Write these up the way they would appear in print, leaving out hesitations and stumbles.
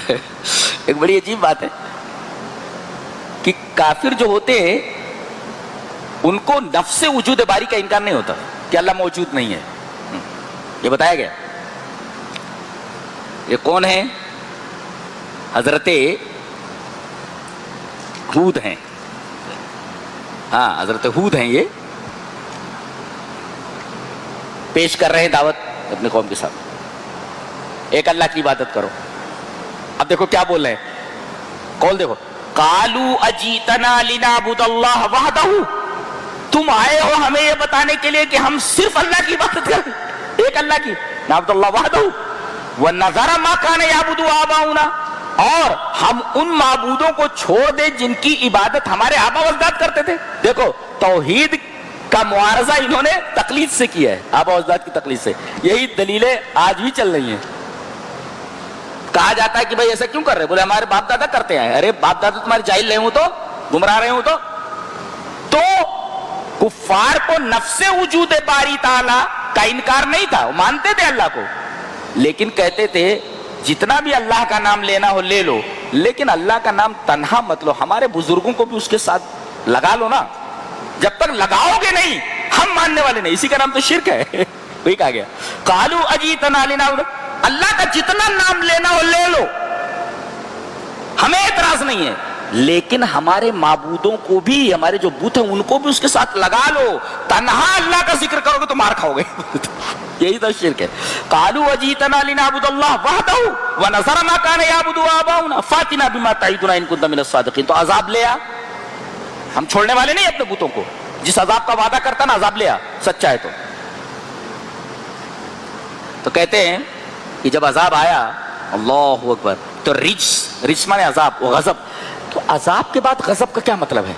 ایک بڑی عجیب بات ہے کہ کافر جو ہوتے ہیں ان کو نفس وجود باری کا انکار نہیں ہوتا کہ اللہ موجود نہیں ہے. یہ بتایا گیا. یہ کون ہے؟ حضرت ہود ہیں. ہاں حضرت ہود ہیں. یہ پیش کر رہے ہیں دعوت اپنے قوم کے ساتھ, ایک اللہ کی عبادت کرو. اب دیکھو کیا بول رہے ہیں, قول دیکھو, قالوا اجیتنا لنعبد اللہ وحدہ, تم آئے ہو ہمیں یہ بتانے کے لیے کہ ہم صرف اللہ کی عبادت کریں, ایک اللہ کی, نعبد اللہ وحدہ ونذر ما کان یعبد آباؤنا, اور ہم ان معبودوں کو چھوڑ دیں جن کی عبادت ہمارے آبا و اجداد کرتے تھے. دیکھو توحید کا معارضہ انہوں نے تقلید سے کیا ہے, آبا و اجداد کی تقلید سے. یہی دلیلیں آج بھی چل رہی ہیں. کہا جاتا ہے کہ بھائی ایسا کیوں کر رہے, بولے ہمارے باپ دادا کرتے ہیں. ارے باپ دادا تمہارے جاہل رہے ہوں تو, گمراہ رہے ہوں تو کفار کو نفس وجود باری تعالی کا انکار نہیں تھا, وہ مانتے تھے اللہ کو, لیکن کہتے تھے جتنا بھی اللہ کا نام لینا ہو لے لو, لیکن اللہ کا نام تنہا مت لو, ہمارے بزرگوں کو بھی اس کے ساتھ لگا لو نا. جب تک لگاؤ گے نہیں ہم ماننے والے نہیں. اسی کا نام تو شرک ہے. وہی کہا گیا, قالوا اجیتنا لنعبد, اللہ کا جتنا نام لینا ہو لے لو, ہمیں اعتراض نہیں ہے, لیکن ہمارے معبودوں کو بھی, ہمارے جو بت ہیں ان کو بھی اس کے ساتھ لگا لو. تنہا اللہ کا ذکر کرو گے تو مار کھاؤ گے. یہی تو شرک ہے. قالوا اجیتنا لنعبد اللہ وحدہ ونذر ما کان یعبد آباؤنا فاتنا بما تعدنا ان کنت من الصادقین. تو عذاب لے آ, ہم چھوڑنے والے نہیں اپنے بتوں کو. جس عذاب کا وعدہ کرتا نا, عذاب لے آ سچا ہے تو کہتے ہیں کہ جب عذاب آیا, اللہ اکبر, تو رجس مانے عذاب, غضب. تو عذاب کے بعد غضب کا کیا مطلب ہے؟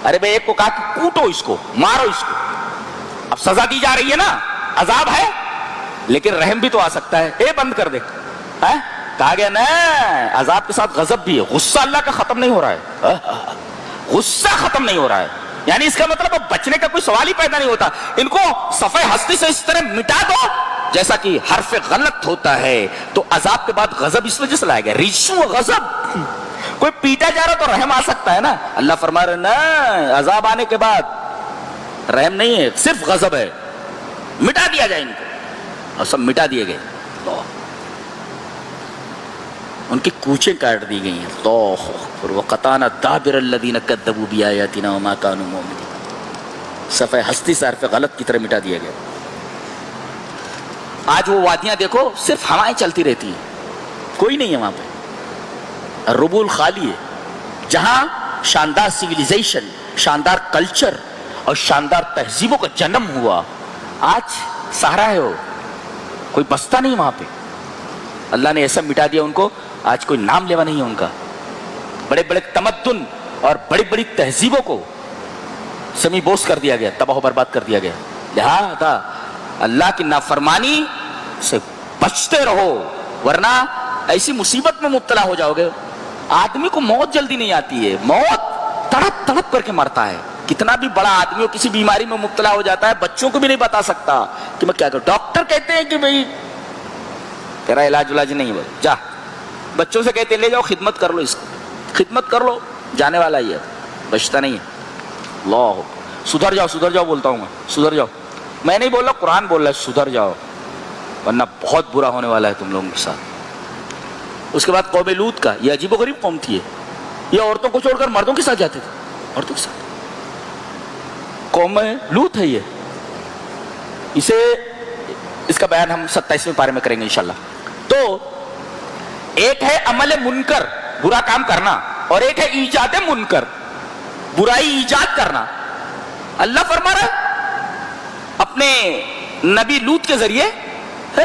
ارے بھائی ایک کو کہا کہ کوٹو اس کو, مارو اس کو, اب سزا دی جا رہی ہے نا, عذاب ہے لیکن رحم بھی تو آ سکتا ہے, اے بند کر دے. کہا گیا نا عذاب کے ساتھ غضب بھی ہے. غصہ اللہ کا ختم نہیں ہو رہا ہے, غصہ ختم نہیں ہو رہا ہے, یعنی اس کا مطلب اب بچنے کا کوئی سوال ہی پیدا نہیں ہوتا. ان کو صفحہ ہستی سے اس طرح مٹا دو جیسا کہ حرف غلط ہوتا ہے. تو عذاب کے بعد غضب اس وجہ سے لایا گیا, رجس و غضب. کوئی پیٹا جا رہا تو رحم آ سکتا ہے نا, اللہ فرما رہے نا عذاب آنے کے بعد رحم نہیں ہے, صرف غضب ہے, مٹا دیا جائے ان کو. اور سب مٹا دیے گئے, ان کی کوچیں کاٹ دی گئی ہیں. وَقَطَعْنَا دَابِرَ الَّذِينَ كَذَّبُوا بِآيَاتِنَا وَمَا كَانُوا مُؤْمِنِينَ. صفحہ ہستی سے حرف غلط کی طرح مٹا دیا گیا. آج وہ وادیاں دیکھو صرف ہوائیں چلتی رہتی ہیں, کوئی نہیں ہے وہاں پہ. ربول خالی ہے, جہاں شاندار سیویلائزیشن, شاندار کلچر اور شاندار تہذیبوں کا جنم ہوا, آج سہارا ہے وہ, کوئی بستا نہیں وہاں پہ. اللہ نے ایسا مٹا دیا ان کو, آج کوئی نام لیوا نہیں ہے ان کا. بڑے بڑے تمدن اور بڑی بڑی تہذیبوں کو سمی بوس کر دیا گیا, تباہ و برباد کر دیا گیا. لہذا اللہ کی نافرمانی سے بچتے رہو, ورنہ ایسی مصیبت میں مبتلا ہو جاؤ گے. آدمی کو موت جلدی نہیں آتی ہے, موت تڑپ تڑپ کر کے مرتا ہے. کتنا بھی بڑا آدمی ہو کسی بیماری میں مبتلا ہو جاتا ہے, بچوں کو بھی نہیں بتا سکتا کہ میں کیا کروں. ڈاکٹر کہتے ہیں کہ بھئی تیرا علاج نہیں ہے, جا. بچوں سے کہتے لے جاؤ, خدمت کر لو, اس کی خدمت کر لو, جانے والا ہی ہے, بچتا نہیں ہے. اللہ, سدھر جاؤ بولتا ہوں میں, سدھر جاؤ. میں نہیں بول رہا, قرآن بول رہا ہے سدھر جاؤ, ورنہ بہت برا ہونے والا ہے تم لوگوں کے ساتھ. اس کے بعد قوم لوط کا, یہ عجیب و غریب قوم تھی. یہ عورتوں کو چھوڑ کر مردوں کے ساتھ جاتے تھے, عورتوں کے ساتھ. قوم لوط ہے یہ. اس کا بیان ہم 27ویں پارے میں کریں گے انشاءاللہ. تو ایک ہے عمل منکر, برا کام کرنا, اور ایک ہے ایجاد منکر, برائی ایجاد کرنا. اللہ فرما رہا اپنے نبی لوط کے ذریعے,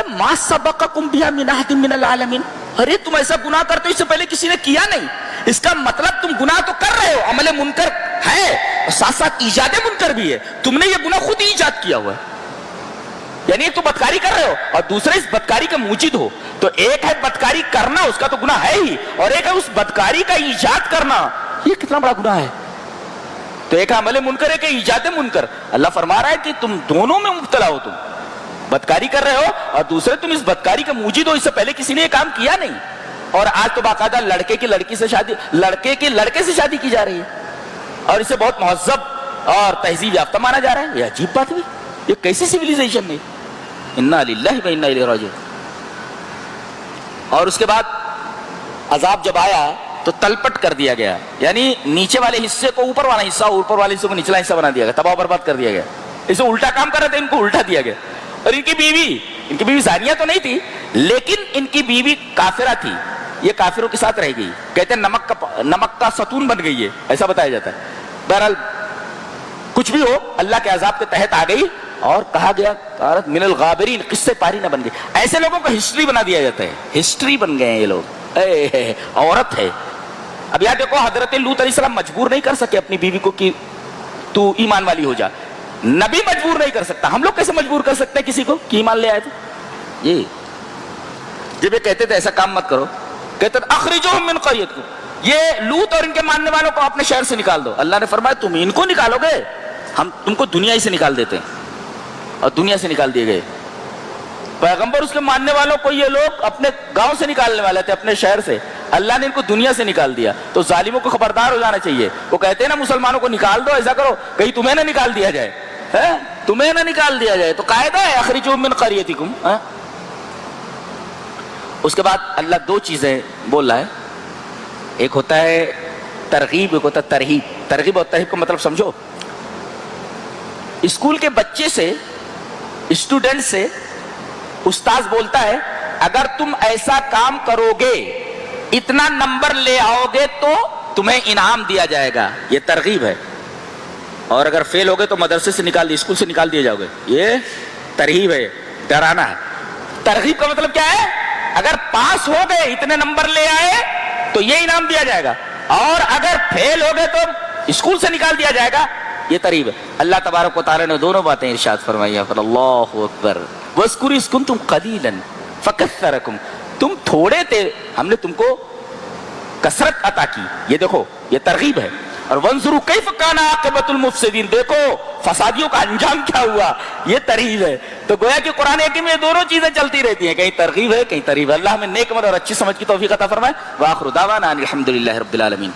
ما سبقکم بہا من احد من العالمین, ارے تم ایسا گناہ کرتے ہو اس سے پہلے کسی نے کیا نہیں. اس کا مطلب تم گناہ تو کر رہے ہو, عمل منکر ہے اور ساتھ ساتھ ایجاد منکر بھی ہے. تم نے یہ گناہ خود ہی ایجاد کیا ہوا ہے, یعنی ایک تو بدکاری کر رہے ہو اور دوسرے اس بدکاری کے موجد ہو. تو ایک ہے بدکاری کرنا, اس کا تو گناہ ہے ہی, اور ایک ہے اس بدکاری کا ایجاد کرنا, یہ کتنا بڑا گناہ ہے. تو ایک عمل منکر ہے کہ ایجاد منکر. اللہ فرما رہا ہے کہ تم دونوں میں مبتلا ہو, تم بدکاری کر رہے ہو اور دوسرے تم اس بدکاری کے موجد ہو. اس سے پہلے کسی نے یہ کام کیا نہیں, اور آج تو باقاعدہ لڑکے کی لڑکی سے شادی, لڑکے کی لڑکے سے شادی کی جا رہی ہے, اور اسے بہت مہذب اور تہذیب یافتہ مانا جا رہا ہے. یہ عجیب بات ہوئی, یہ کیسی سویلائزیشن ہے؟ انا للہ و انا الیہ راجعون. اور اس کے بعد عذاب جب آیا تو تلپٹ کر دیا گیا, یعنی نیچے والے حصے کو اوپر والا حصہ, اوپر والے حصے کو نچلا حصہ بنا دیا گیا, تباہ و برباد کر دیا گیا. اسے الٹا کام کر رہے تھے, ان کو الٹا دیا گیا. اور ان کی بیوی زانیہ تو نہیں تھی, لیکن ان کی بیوی کافرہ تھی. یہ کافروں کے ساتھ رہ گئی, کہتے ہیں نمک کا ستون بن گئی ہے, ایسا بتایا جاتا ہے. بہرحال کچھ بھی ہو, اللہ کے عذاب کے تحت آ گئی, اور کہا گیا من الغابرین, قصے پاری نہ بن گئی. ایسے لوگوں کو ہسٹری بنا دیا جاتا ہے, ہسٹری بن گئے ہیں یہ لوگ. عورت ہے. اب یاد دیکھو, حضرت لوط علیہ السلام مجبور نہیں کر سکے اپنی بیوی کو کہ تو ایمان والی ہو جا. نبی مجبور نہیں کر سکتا. ہم لوگ کیسے مجبور کر سکتے ہیں کسی کو کہ ایمان لے آئے تھے؟ یہ جب یہ کہتے تھے ایسا کام مت کرو, کہتے تھے اخرجوہم من قریتکم, یہ لوط اور ان کے ماننے والوں کو اپنے شہر سے نکال دو. اللہ نے فرمایا تم ان کو نکالو گے, ہم تم کو دنیا ہی سے نکال دیتے ہیں. اور دنیا سے نکال دیے گئے. پیغمبر اس کے ماننے والوں کو یہ لوگ اپنے گاؤں سے نکالنے والے تھے, اپنے شہر سے. اللہ نے ان کو دنیا سے نکال دیا. تو ظالموں کو خبردار ہو جانا چاہیے. وہ کہتے ہیں نا مسلمانوں کو نکال دو, ایسا کرو کہیں تمہیں نہ نکال دیا جائے, تمہیں نہ نکال دیا جائے. تو قاعدہ ہے اخرجوہم من قریتکم. اس کے بعد اللہ دو چیزیں بول رہا ہے, ایک ہوتا ہے ترغیب, ایک ہوتا ہے ترہیب. ترغیب اور ترہیب کا مطلب سمجھو. اسکول کے بچے سے, اسٹوڈنٹ سے استاذ بولتا ہے اگر تم ایسا کام کرو گے, اتنا نمبر لے آؤ گے تو تمہیں انعام دیا جائے گا. یہ ترغیب ہے. اور اگر فیل ہو گئے تو مدرسے سے نکال دیے, اسکول سے نکال دیے جاؤ گے. یہ ترغیب ہے, ڈرانا ہے. ترغیب کا مطلب کیا ہے؟ اگر پاس ہو گئے, اتنے نمبر لے آئے تو یہ انعام دیا جائے گا, اور اگر فیل ہو گئے تو اسکول سے نکال دیا جائے گا. یہ ترغیب ہے. اللہ تبارک و تعالی نے دونوں باتیں ارشاد فرمائی. اللہ اکبر. وَاذْكُرُوا إِذْ كُنْتُمْ قَلِيلًا فَكَثَّرَكُمْ, تم تھوڑے تھے, ہم نے تم کو کثرت عطا کی. یہ دیکھو, یہ ترغیب ہے. اور وَانظُرُوا كَيْفَ كَانَ عَاقِبَةُ الْمُفْسِدِينَ, دیکھو فسادیوں کا انجام کیا ہوا. یہ ترغیب ہے. تو گویا کہ قرآن حکیم میں دونوں چیزیں چلتی رہتی ہیں, کہیں ترغیب ہے کہیں ترغیب. اللہ ہمیں نیک عمل اور اچھی سمجھ کی توفیق عطا فرمائے. وآخر دعوانا ان الحمد للہ رب العالمین.